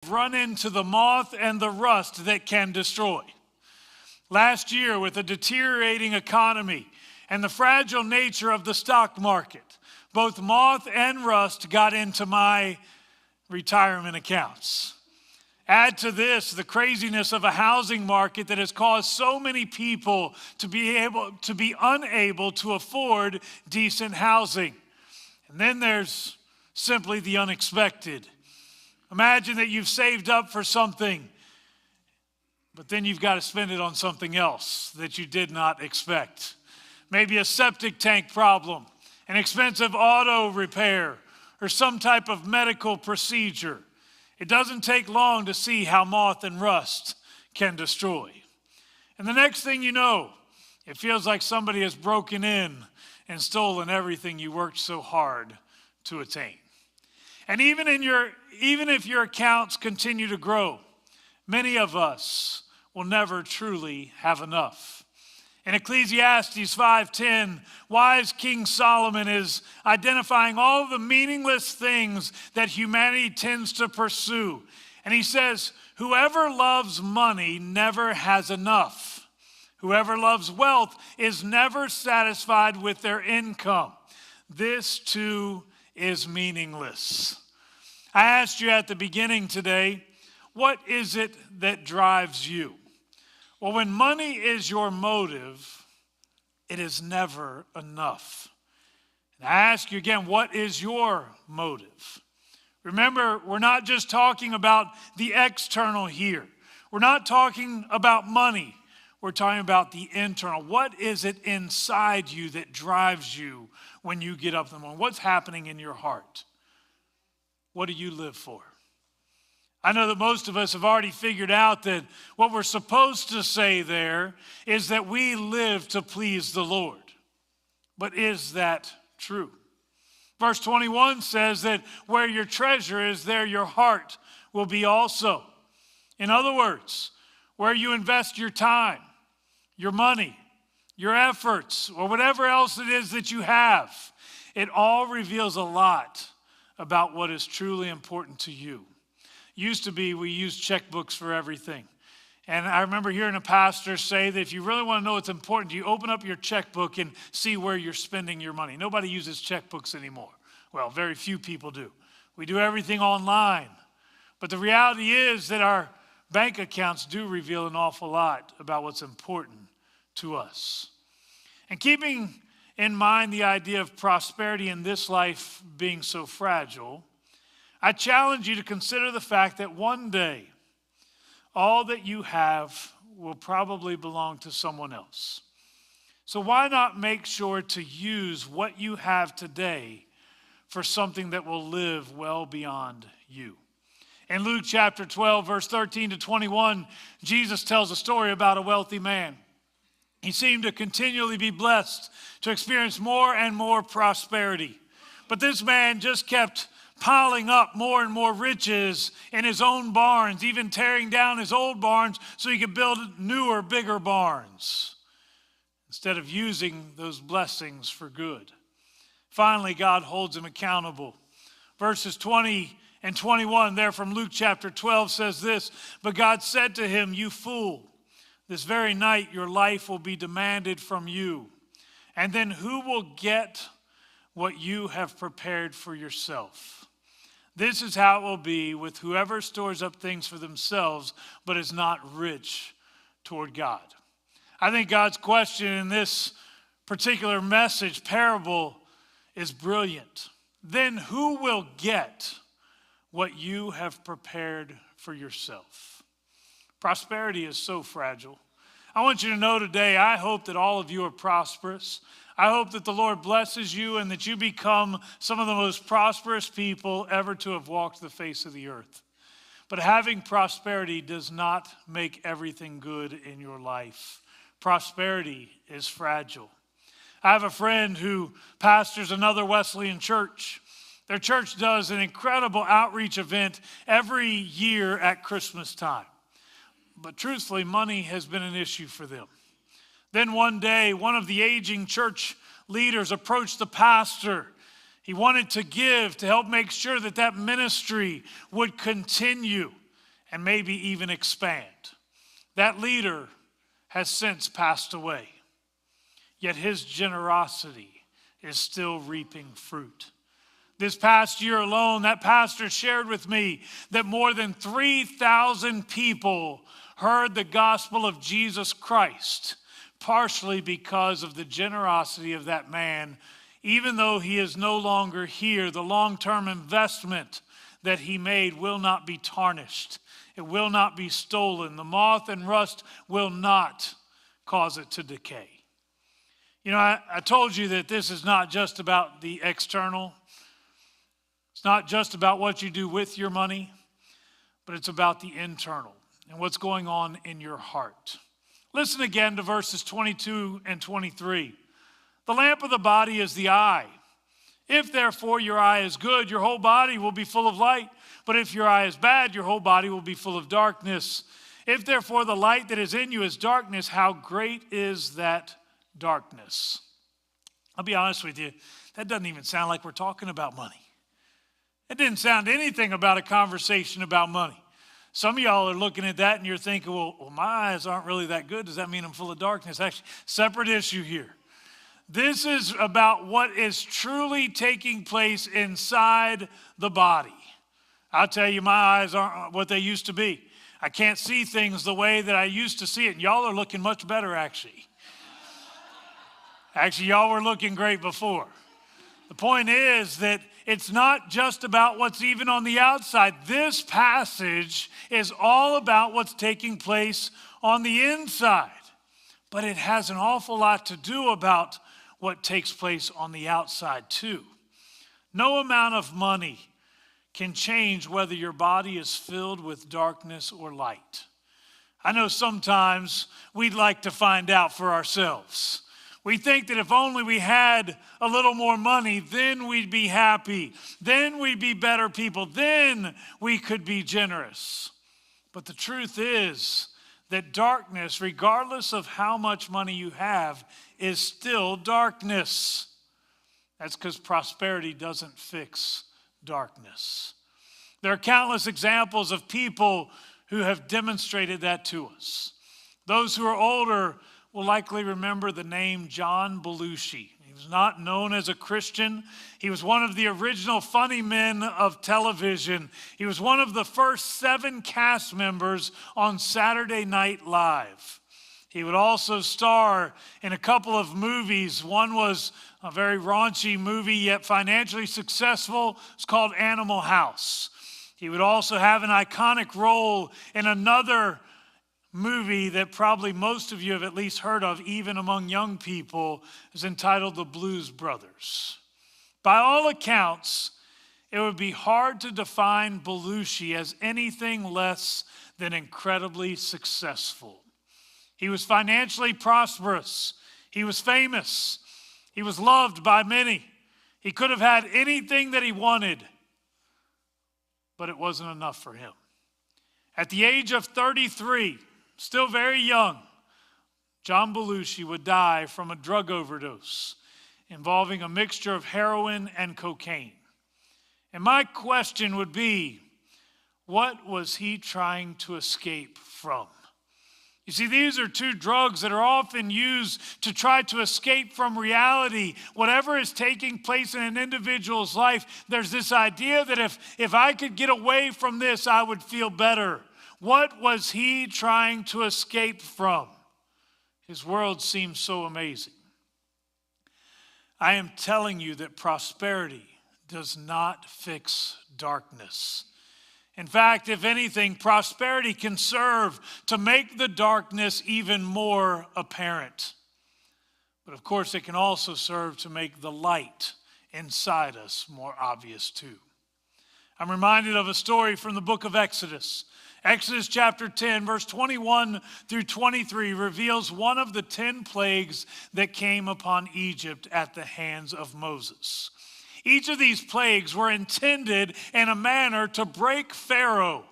run into the moth and the rust that can destroy. Last year, with a deteriorating economy and the fragile nature of the stock market, both moth and rust got into my retirement accounts. Add to this the craziness of a housing market that has caused so many people to be unable to afford decent housing. And then there's simply the unexpected. Imagine that you've saved up for something, but then you've got to spend it on something else that you did not expect. Maybe a septic tank problem, an expensive auto repair, or some type of medical procedure. It doesn't take long to see how moth and rust can destroy. And the next thing you know, it feels like somebody has broken in and stolen everything you worked so hard to attain. And even if your accounts continue to grow, many of us will never truly have enough. In Ecclesiastes 5:10, wise King Solomon is identifying all the meaningless things that humanity tends to pursue. And he says, whoever loves money never has enough. Whoever loves wealth is never satisfied with their income. This too is meaningless. I asked you at the beginning today, what is it that drives you? Well, when money is your motive, it is never enough. And I ask you again, what is your motive? Remember, we're not just talking about the external here. We're not talking about money. We're talking about the internal. What is it inside you that drives you when you get up in the morning? What's happening in your heart? What do you live for? I know that most of us have already figured out that what we're supposed to say there is that we live to please the Lord. But is that true? Verse 21 says that where your treasure is, there your heart will be also. In other words, where you invest your time, your money, your efforts, or whatever else it is that you have, it all reveals a lot about what is truly important to you. Used to be, we used checkbooks for everything. And I remember hearing a pastor say that if you really want to know what's important, you open up your checkbook and see where you're spending your money. Nobody uses checkbooks anymore. Well, very few people do. We do everything online. But the reality is that our bank accounts do reveal an awful lot about what's important to us. And keeping in mind the idea of prosperity in this life being so fragile, I challenge you to consider the fact that one day, all that you have will probably belong to someone else. So why not make sure to use what you have today for something that will live well beyond you? In Luke chapter 12, verse 13 to 21, Jesus tells a story about a wealthy man. He seemed to continually be blessed, to experience more and more prosperity. But this man just kept piling up more and more riches in his own barns, even tearing down his old barns so he could build newer, bigger barns, instead of using those blessings for good. Finally, God holds him accountable. Verses 20 and 21 there from Luke chapter 12 says this, "But God said to him, 'You fool, this very night your life will be demanded from you. And then who will get what you have prepared for yourself?' This is how it will be with whoever stores up things for themselves, but is not rich toward God." I think God's question in this particular message, parable, is brilliant. Then who will get what you have prepared for yourself? Prosperity is so fragile. I want you to know today, I hope that all of you are prosperous. I hope that the Lord blesses you and that you become some of the most prosperous people ever to have walked the face of the earth. But having prosperity does not make everything good in your life. Prosperity is fragile. I have a friend who pastors another Wesleyan church. Their church does an incredible outreach event every year at Christmas time. But truthfully, money has been an issue for them. Then one day, one of the aging church leaders approached the pastor. He wanted to give to help make sure that that ministry would continue. and maybe even expand. That leader has since passed away, yet his generosity is still reaping fruit. This past year alone, that pastor shared with me that more than 3,000 people heard the gospel of Jesus Christ, partially because of the generosity of that man. Even though he is no longer here, the long-term investment that he made will not be tarnished. It will not be stolen. The moth and rust will not cause it to decay. You know, I told you that this is not just about the external. It's not just about what you do with your money, but it's about the internal and what's going on in your heart. Listen again to verses 22 and 23. The lamp of the body is the eye. If therefore your eye is good, your whole body will be full of light. But if your eye is bad, your whole body will be full of darkness. If therefore the light that is in you is darkness, how great is that darkness? I'll be honest with you, that doesn't even sound like we're talking about money. It didn't sound anything about a conversation about money. Some of y'all are looking at that and you're thinking, well, my eyes aren't really that good. Does that mean I'm full of darkness? Actually, separate issue here. This is about what is truly taking place inside the body. I'll tell you, my eyes aren't what they used to be. I can't see things the way that I used to see it. And y'all are looking much better, actually. Actually, y'all were looking great before. The point is that it's not just about what's even on the outside. This passage is all about what's taking place on the inside. But it has an awful lot to do about what takes place on the outside too. No amount of money can change whether your body is filled with darkness or light. I know sometimes we'd like to find out for ourselves. We think that if only we had a little more money, then we'd be happy. Then we'd be better people. Then we could be generous. But the truth is that darkness, regardless of how much money you have, is still darkness. That's because prosperity doesn't fix darkness. There are countless examples of people who have demonstrated that to us. Those who are older will likely remember the name John Belushi. He was not known as a Christian. He was one of the original funny men of television. He was one of the first 7 cast members on Saturday Night Live. He would also star in a couple of movies. One was a very raunchy movie, yet financially successful. It's called Animal House. He would also have an iconic role in another movie that probably most of you have at least heard of, even among young people, is entitled The Blues Brothers. By all accounts, it would be hard to define Belushi as anything less than incredibly successful. He was financially prosperous. He was famous. He was loved by many. He could have had anything that he wanted, but it wasn't enough for him. At the age of 33, still very young, John Belushi would die from a drug overdose involving a mixture of heroin and cocaine. And my question would be, what was he trying to escape from? You see, these are 2 drugs that are often used to try to escape from reality. Whatever is taking place in an individual's life, there's this idea that if I could get away from this, I would feel better. What was he trying to escape from? His world seems so amazing. I am telling you that prosperity does not fix darkness. In fact, if anything, prosperity can serve to make the darkness even more apparent. But of course, it can also serve to make the light inside us more obvious too. I'm reminded of a story from the book of Exodus. Exodus chapter 10, verse 21 through 23 reveals one of the 10 plagues that came upon Egypt at the hands of Moses. Each of these plagues were intended in a manner to break Pharaoh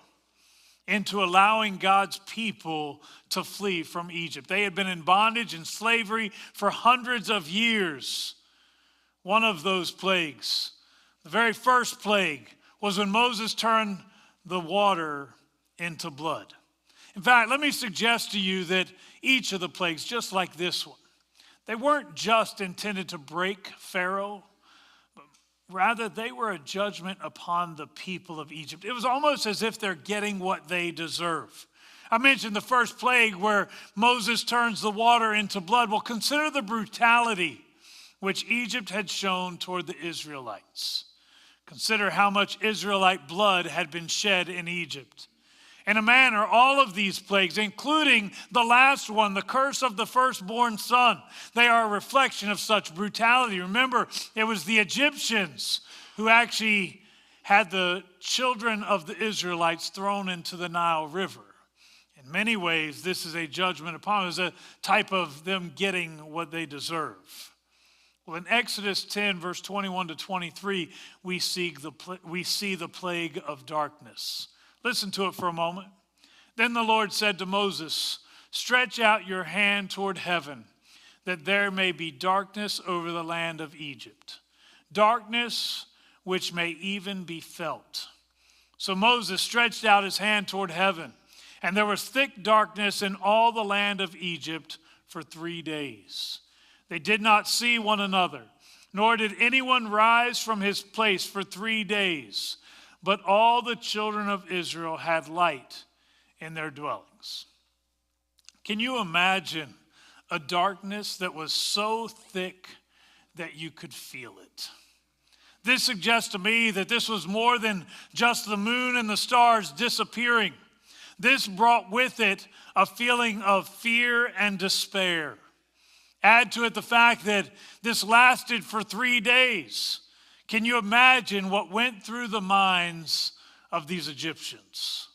into allowing God's people to flee from Egypt. They had been in bondage and slavery for hundreds of years. One of those plagues, the very first plague, was when Moses turned the water into blood. In fact, let me suggest to you that each of the plagues, just like this one, they weren't just intended to break Pharaoh, but rather they were a judgment upon the people of Egypt. It was almost as if they're getting what they deserve. I mentioned the first plague where Moses turns the water into blood. Well, consider the brutality which Egypt had shown toward the Israelites. Consider how much Israelite blood had been shed in Egypt. In a manner, all of these plagues, including the last one, the curse of the firstborn son, they are a reflection of such brutality. Remember, it was the Egyptians who actually had the children of the Israelites thrown into the Nile River. In many ways, this is a judgment upon them. It's a type of them getting what they deserve. Well, in Exodus 10, verse 21 to 23, we see the plague of darkness. Listen to it for a moment. Then the Lord said to Moses, "Stretch out your hand toward heaven, that there may be darkness over the land of Egypt, darkness which may even be felt." So Moses stretched out his hand toward heaven, and there was thick darkness in all the land of Egypt for 3 days. They did not see one another, nor did anyone rise from his place for 3 days. But all the children of Israel had light in their dwellings. Can you imagine a darkness that was so thick that you could feel it? This suggests to me that this was more than just the moon and the stars disappearing. This brought with it a feeling of fear and despair. Add to it the fact that this lasted for 3 days. Can you imagine what went through the minds of these Egyptians?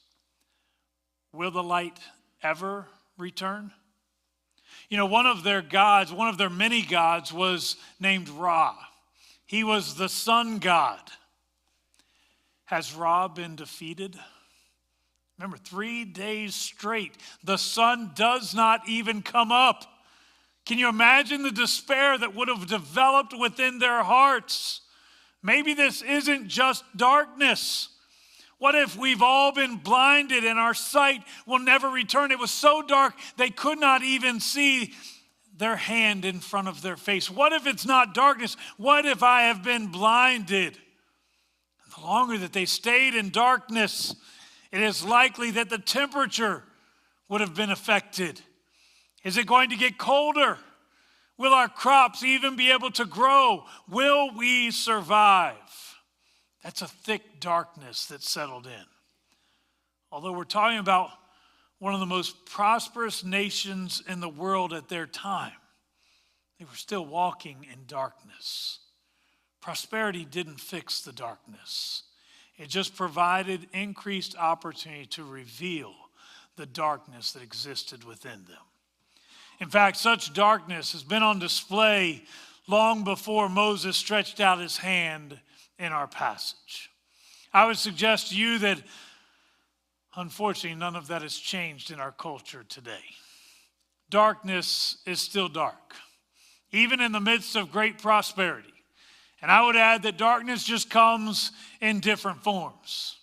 Will the light ever return? You know, one of their gods, one of their many gods, was named Ra. He was the sun god. Has Ra been defeated? Remember, 3 days straight, the sun does not even come up. Can you imagine the despair that would have developed within their hearts? Maybe this isn't just darkness. What if we've all been blinded and our sight will never return? It was so dark they could not even see their hand in front of their face. What if it's not darkness? What if I have been blinded? The longer that they stayed in darkness, it is likely that the temperature would have been affected. Is it going to get colder? Will our crops even be able to grow? Will we survive? That's a thick darkness that settled in. Although we're talking about one of the most prosperous nations in the world at their time, they were still walking in darkness. Prosperity didn't fix the darkness. It just provided increased opportunity to reveal the darkness that existed within them. In fact, such darkness has been on display long before Moses stretched out his hand in our passage. I would suggest to you that, unfortunately, none of that has changed in our culture today. Darkness is still dark, even in the midst of great prosperity. And I would add that darkness just comes in different forms.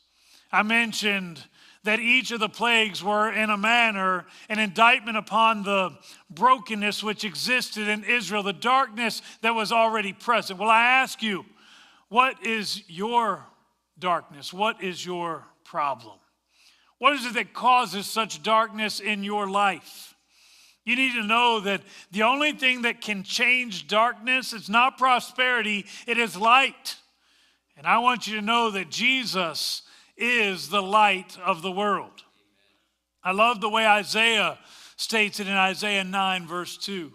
I mentioned that each of the plagues were in a manner an indictment upon the brokenness which existed in Israel, the darkness that was already present. Well, I ask you, what is your darkness? What is your problem? What is it that causes such darkness in your life? You need to know that the only thing that can change darkness is not prosperity, it is light. And I want you to know that Jesus is the light of the world. I love the way Isaiah states it in Isaiah 9, verse 2.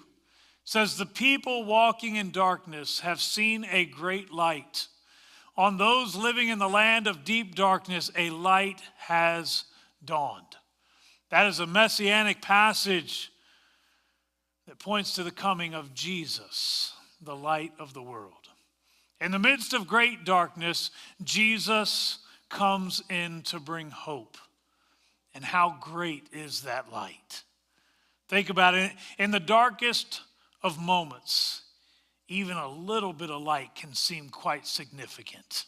It says, "The people walking in darkness have seen a great light. On those living in the land of deep darkness, a light has dawned." That is a messianic passage that points to the coming of Jesus, the light of the world. In the midst of great darkness, Jesus comes in to bring hope. And how great is that light? Think about it. In the darkest of moments, even a little bit of light can seem quite significant.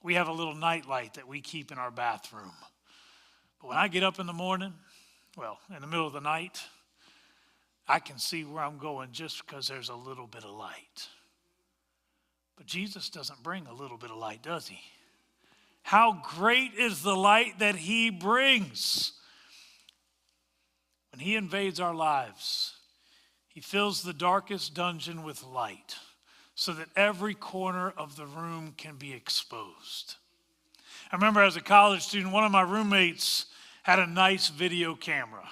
We have a little night light that we keep in our bathroom. When I get up in the morning, in the middle of the night, I can see where I'm going just because there's a little bit of light. But Jesus doesn't bring a little bit of light, does he? How great is the light that he brings? When he invades our lives, he fills the darkest dungeon with light so that every corner of the room can be exposed. I remember as a college student, one of my roommates had a nice video camera.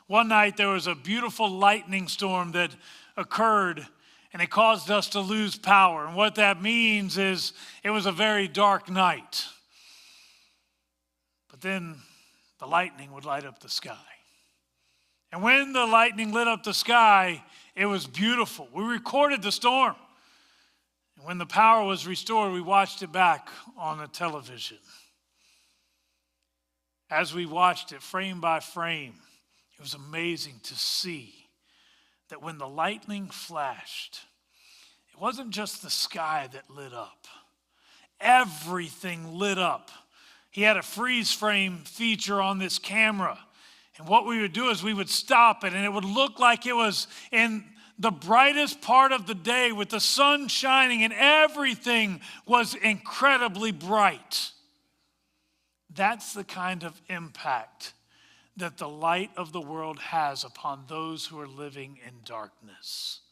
One night there was a beautiful lightning storm that occurred, and it caused us to lose power. And what that means is it was a very dark night. But then the lightning would light up the sky. And when the lightning lit up the sky, it was beautiful. We recorded the storm. And when the power was restored, we watched it back on the television. As we watched it frame by frame, it was amazing to see that when the lightning flashed, it wasn't just the sky that lit up. Everything lit up. He had a freeze frame feature on this camera. And what we would do is we would stop it, and it would look like it was in the brightest part of the day with the sun shining, and everything was incredibly bright. That's the kind of impact that the light of the world has upon those who are living in darkness.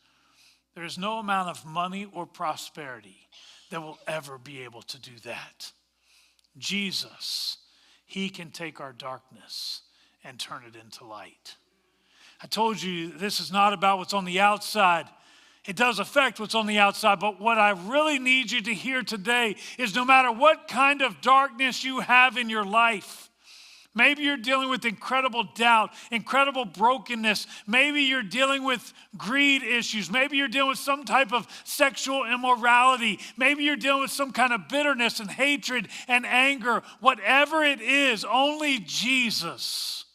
There is no amount of money or prosperity that will ever be able to do that. Jesus, he can take our darkness and turn it into light. I told you this is not about what's on the outside. It does affect what's on the outside, but what I really need you to hear today is no matter what kind of darkness you have in your life, maybe you're dealing with incredible doubt, incredible brokenness. Maybe you're dealing with greed issues. Maybe you're dealing with some type of sexual immorality. Maybe you're dealing with some kind of bitterness and hatred and anger. Whatever it is, only Jesus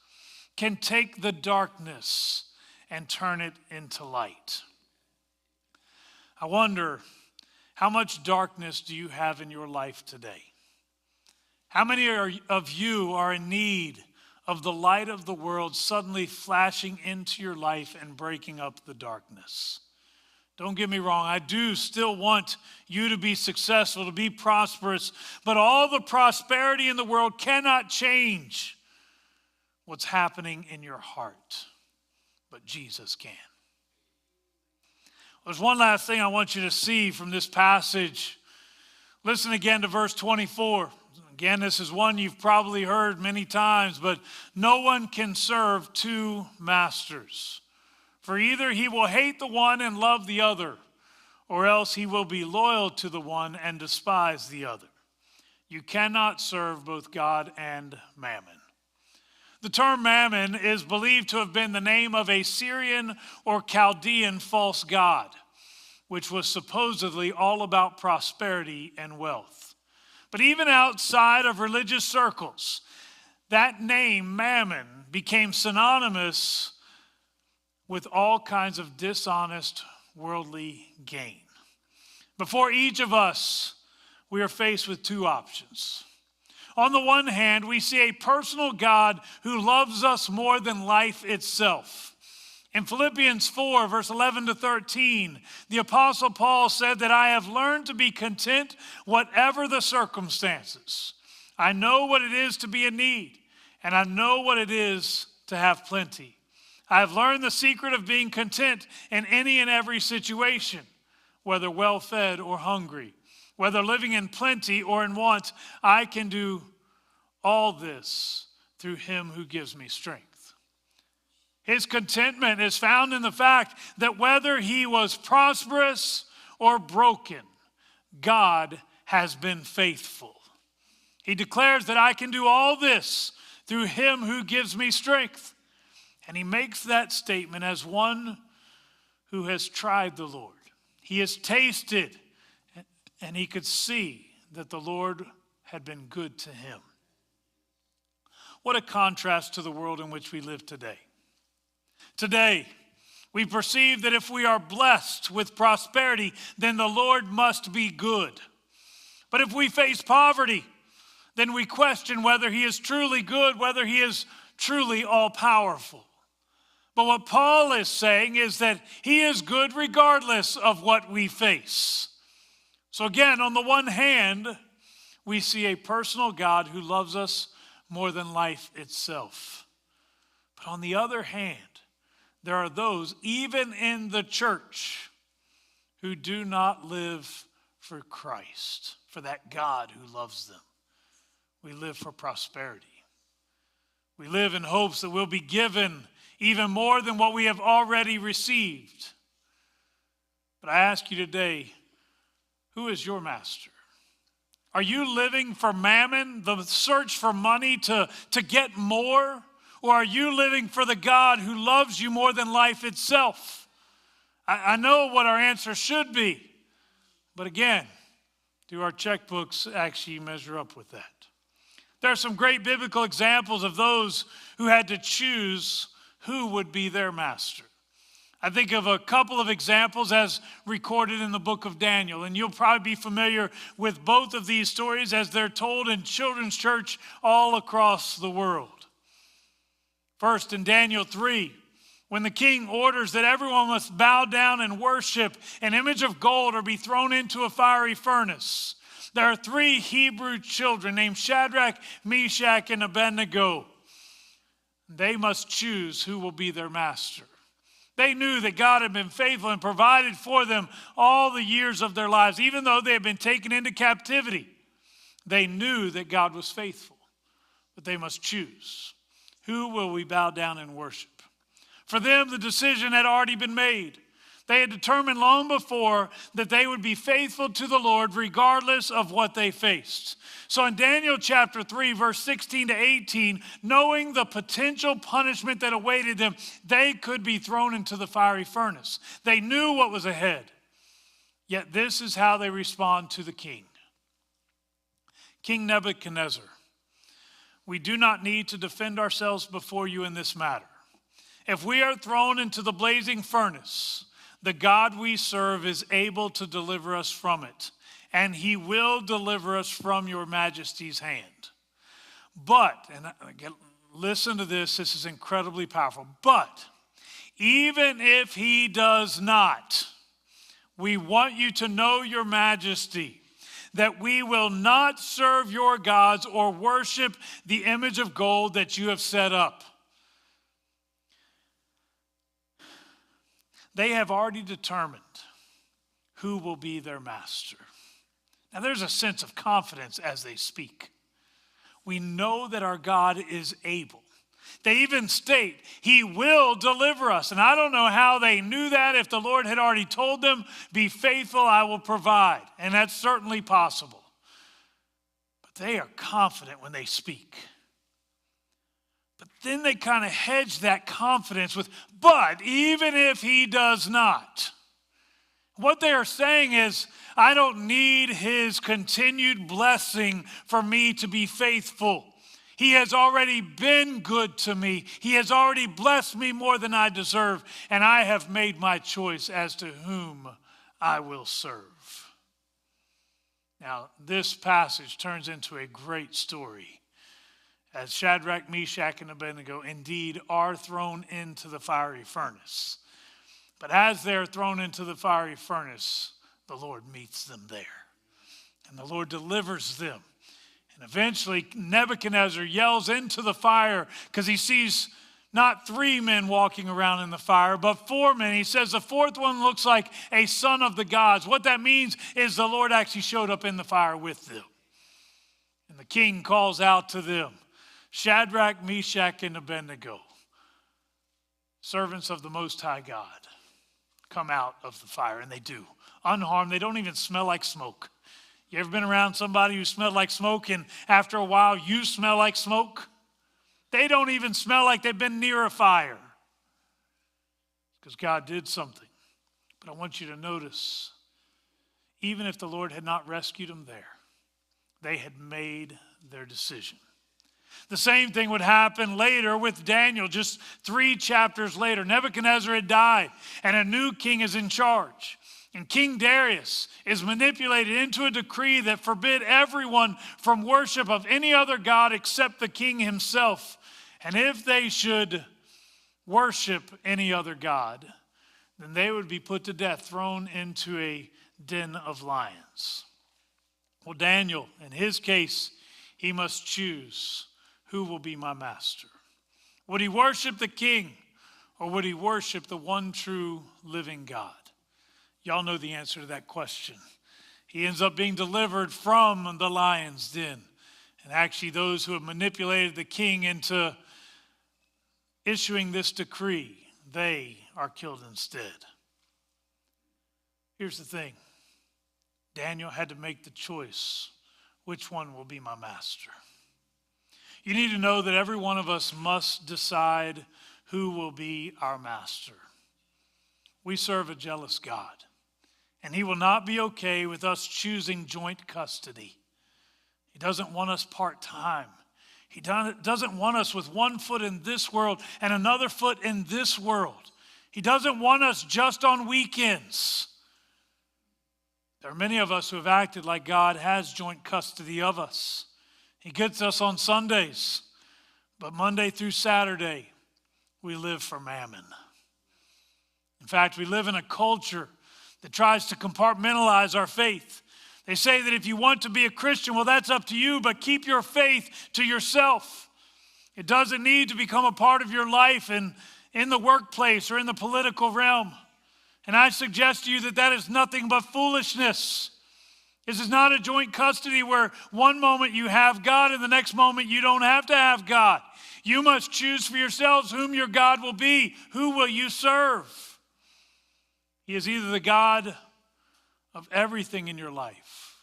can take the darkness and turn it into light. I wonder, how much darkness do you have in your life today? How many of you are in need of the light of the world suddenly flashing into your life and breaking up the darkness? Don't get me wrong, I do still want you to be successful, to be prosperous, but all the prosperity in the world cannot change what's happening in your heart, but Jesus can. There's one last thing I want you to see from this passage. Listen again to verse 24. Again, this is one you've probably heard many times, but no one can serve two masters. For either he will hate the one and love the other, or else he will be loyal to the one and despise the other. You cannot serve both God and mammon. The term mammon is believed to have been the name of a Syrian or Chaldean false god, which was supposedly all about prosperity and wealth. But even outside of religious circles, that name, mammon, became synonymous with all kinds of dishonest worldly gain. Before each of us, we are faced with two options. On the one hand, we see a personal God who loves us more than life itself. In Philippians 4, verse 11 to 13, the Apostle Paul said that I have learned to be content whatever the circumstances. I know what it is to be in need, and I know what it is to have plenty. I have learned the secret of being content in any and every situation, whether well-fed or hungry, whether living in plenty or in want. I can do all this through him who gives me strength. His contentment is found in the fact that whether he was prosperous or broken, God has been faithful. He declares that I can do all this through him who gives me strength. And he makes that statement as one who has tried the Lord. He has tasted, and he could see that the Lord had been good to him. What a contrast to the world in which we live today. Today, we perceive that if we are blessed with prosperity, then the Lord must be good. But if we face poverty, then we question whether he is truly good, whether he is truly all-powerful. But what Paul is saying is that he is good regardless of what we face. So again, on the one hand, we see a personal God who loves us more than life itself. But on the other hand, there are those, even in the church, who do not live for Christ, for that God who loves them. We live for prosperity. We live in hopes that we'll be given even more than what we have already received. But I ask you today, who is your master? Are you living for mammon, the search for money to get more? Or are you living for the God who loves you more than life itself? I know what our answer should be. But again, do our checkbooks actually measure up with that? There are some great biblical examples of those who had to choose who would be their master. I think of a couple of examples as recorded in the book of Daniel, and you'll probably be familiar with both of these stories as they're told in children's church all across the world. First, in Daniel 3, when the king orders that everyone must bow down and worship an image of gold or be thrown into a fiery furnace, there are 3 Hebrew children named Shadrach, Meshach, and Abednego. They must choose who will be their master. They knew that God had been faithful and provided for them all the years of their lives. Even though they had been taken into captivity, they knew that God was faithful. But they must choose. Who will we bow down and worship? For them, the decision had already been made. They had determined long before that they would be faithful to the Lord regardless of what they faced. So in Daniel chapter 3, verse 16 to 18, knowing the potential punishment that awaited them, they could be thrown into the fiery furnace. They knew what was ahead. Yet this is how they respond to the king. King Nebuchadnezzar, we do not need to defend ourselves before you in this matter. If we are thrown into the blazing furnace, the God we serve is able to deliver us from it, and he will deliver us from your majesty's hand. But, and again, listen to this is incredibly powerful, but even if he does not, we want you to know, your majesty, that we will not serve your gods or worship the image of gold that you have set up. They have already determined who will be their master. Now there's a sense of confidence as they speak. We know that our God is able. They even state, he will deliver us. And I don't know how they knew that, if the Lord had already told them, be faithful, I will provide. And that's certainly possible. But they are confident when they speak. But then they kind of hedge that confidence with, but even if he does not. What they are saying is, I don't need his continued blessing for me to be faithful. He has already been good to me. He has already blessed me more than I deserve, and I have made my choice as to whom I will serve. Now, this passage turns into a great story, as Shadrach, Meshach, and Abednego indeed are thrown into the fiery furnace. But as they're thrown into the fiery furnace, the Lord meets them there. And the Lord delivers them. And eventually Nebuchadnezzar yells into the fire because he sees not 3 men walking around in the fire, but 4 men. He says the 4th one looks like a son of the gods. What that means is the Lord actually showed up in the fire with them. And the king calls out to them, Shadrach, Meshach, and Abednego, servants of the Most High God, come out of the fire. And they do, unharmed. They don't even smell like smoke. You ever been around somebody who smelled like smoke, and after a while you smell like smoke? They don't even smell like they've been near a fire, because God did something. But I want you to notice, even if the Lord had not rescued them there, they had made their decision. The same thing would happen later with Daniel, just 3 chapters later. Nebuchadnezzar had died, and a new king is in charge. And King Darius is manipulated into a decree that forbid everyone from worship of any other god except the king himself. And if they should worship any other god, then they would be put to death, thrown into a den of lions. Well, Daniel, in his case, he must choose who will be my master. Would he worship the king, or would he worship the one true living God? Y'all know the answer to that question. He ends up being delivered from the lion's den. And actually, those who have manipulated the king into issuing this decree, they are killed instead. Here's the thing. Daniel had to make the choice. Which one will be my master? You need to know that every one of us must decide who will be our master. We serve a jealous God. And he will not be okay with us choosing joint custody. He doesn't want us part-time. He doesn't want us with one foot in this world and another foot in this world. He doesn't want us just on weekends. There are many of us who have acted like God has joint custody of us. He gets us on Sundays, but Monday through Saturday, we live for mammon. In fact, we live in a culture that tries to compartmentalize our faith. They say that if you want to be a Christian, well, that's up to you, but keep your faith to yourself. It doesn't need to become a part of your life in the workplace or in the political realm. And I suggest to you that that is nothing but foolishness. This is not a joint custody where one moment you have God and the next moment you don't have to have God. You must choose for yourselves whom your God will be. Who will you serve? He is either the God of everything in your life,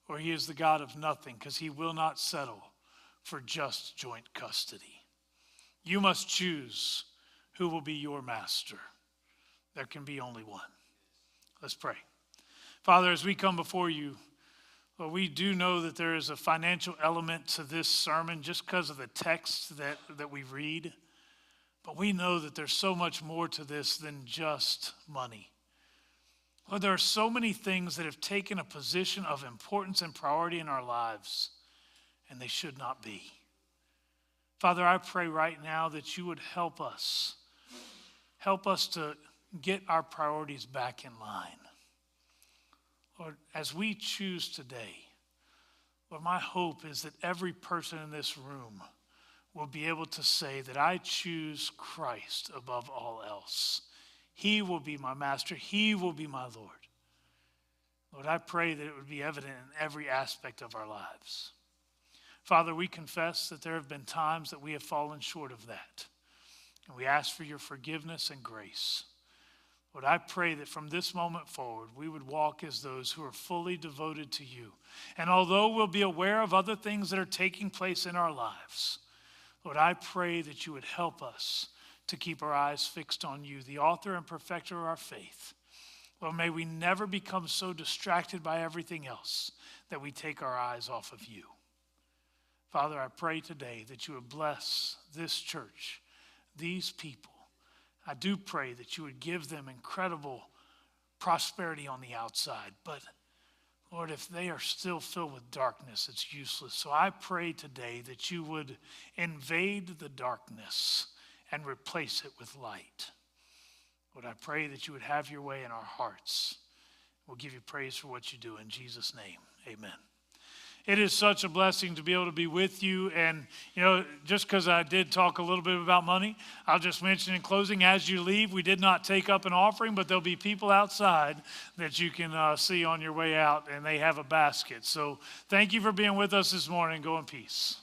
or he is the God of nothing, because he will not settle for just joint custody. You must choose who will be your master. There can be only one. Let's pray. Father, as we come before you, Lord, we do know that there is a financial element to this sermon just because of the text that we read. But we know that there's so much more to this than just money. Lord, there are so many things that have taken a position of importance and priority in our lives, and they should not be. Father, I pray right now that you would help us. Help us to get our priorities back in line. Lord, as we choose today, Lord, my hope is that every person in this room will be able to say that I choose Christ above all else. He will be my master. He will be my Lord. Lord, I pray that it would be evident in every aspect of our lives. Father, we confess that there have been times that we have fallen short of that. And we ask for your forgiveness and grace. Lord, I pray that from this moment forward, we would walk as those who are fully devoted to you. And although we'll be aware of other things that are taking place in our lives, Lord, I pray that you would help us to keep our eyes fixed on you, the author and perfecter of our faith. Lord, may we never become so distracted by everything else that we take our eyes off of you. Father, I pray today that you would bless this church, these people. I do pray that you would give them incredible prosperity on the outside. But Lord, if they are still filled with darkness, it's useless. So I pray today that you would invade the darkness and replace it with light. Lord, I pray that you would have your way in our hearts. We'll give you praise for what you do. In Jesus' name, amen. It is such a blessing to be able to be with you. And, just because I did talk a little bit about money, I'll just mention in closing, as you leave, we did not take up an offering, but there'll be people outside that you can see on your way out, and they have a basket. So thank you for being with us this morning. Go in peace.